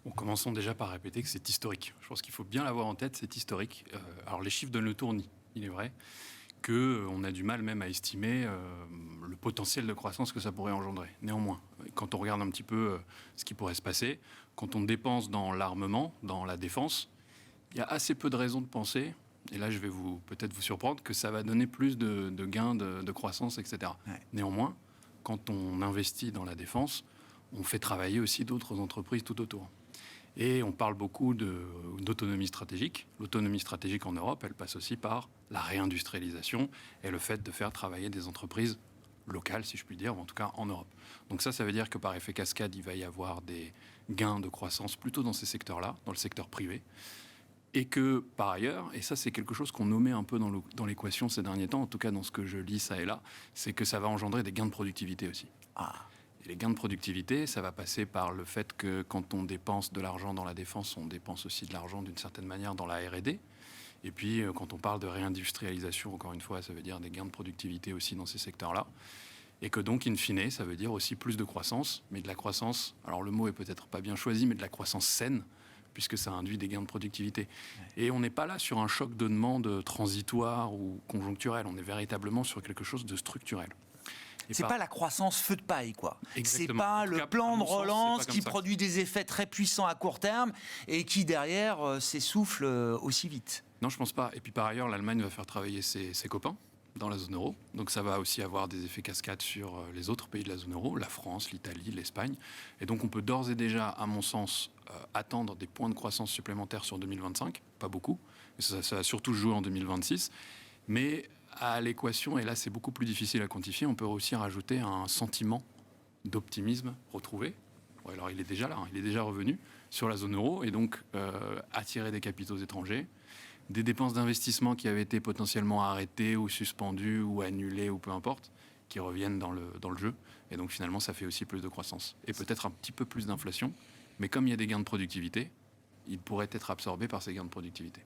Bon, commençons déjà par répéter que c'est historique. Je pense qu'il faut bien l'avoir en tête, c'est historique. Alors les chiffres donnent le tournis, il est vrai, qu'on a du mal même à estimer le potentiel de croissance que ça pourrait engendrer. Néanmoins, quand on regarde un petit peu ce qui pourrait se passer, quand on dépense dans l'armement, dans la défense, il y a assez peu de raisons de penser, et là je vais peut-être vous surprendre, que ça va donner plus de gains de croissance, etc. Ouais. Néanmoins, quand on investit dans la défense, on fait travailler aussi d'autres entreprises tout autour. Et on parle beaucoup d'autonomie stratégique. L'autonomie stratégique en Europe, elle passe aussi par la réindustrialisation et le fait de faire travailler des entreprises locales, si je puis dire, ou en tout cas en Europe. Donc ça veut dire que par effet cascade, il va y avoir des gains de croissance plutôt dans ces secteurs-là, dans le secteur privé. Et que, par ailleurs, et ça c'est quelque chose qu'on nommait un peu dans l'équation ces derniers temps, en tout cas dans ce que je lis ça et là, c'est que ça va engendrer des gains de productivité aussi. Ah. Et les gains de productivité, ça va passer par le fait que quand on dépense de l'argent dans la défense, on dépense aussi de l'argent d'une certaine manière dans la R&D. Et puis quand on parle de réindustrialisation, encore une fois, ça veut dire des gains de productivité aussi dans ces secteurs-là. Et que donc, in fine, ça veut dire aussi plus de croissance, mais de la croissance, alors le mot est peut-être pas bien choisi, mais de la croissance saine, puisque ça induit des gains de productivité. Ouais. Et on n'est pas là sur un choc de demande transitoire ou conjoncturel, on est véritablement sur quelque chose de structurel. C'est pas la croissance feu de paille, quoi. Exactement. C'est pas le plan de relance qui produit des effets très puissants à court terme et qui, derrière, s'essouffle aussi vite. Non, je pense pas. Et puis, par ailleurs, l'Allemagne va faire travailler ses copains dans la zone euro. Donc, ça va aussi avoir des effets cascades sur les autres pays de la zone euro, la France, l'Italie, l'Espagne. Et donc, on peut d'ores et déjà, à mon sens, attendre des points de croissance supplémentaires sur 2025. Pas beaucoup. Et ça va surtout jouer en 2026. Mais à l'équation, et là c'est beaucoup plus difficile à quantifier, on peut aussi rajouter un sentiment d'optimisme retrouvé. Ouais, alors il est déjà là, il est déjà revenu sur la zone euro, et donc attirer des capitaux étrangers, des dépenses d'investissement qui avaient été potentiellement arrêtées ou suspendues ou annulées ou peu importe, qui reviennent dans le jeu, et donc finalement ça fait aussi plus de croissance. Et peut-être un petit peu plus d'inflation, mais comme il y a des gains de productivité, ils pourraient être absorbés par ces gains de productivité.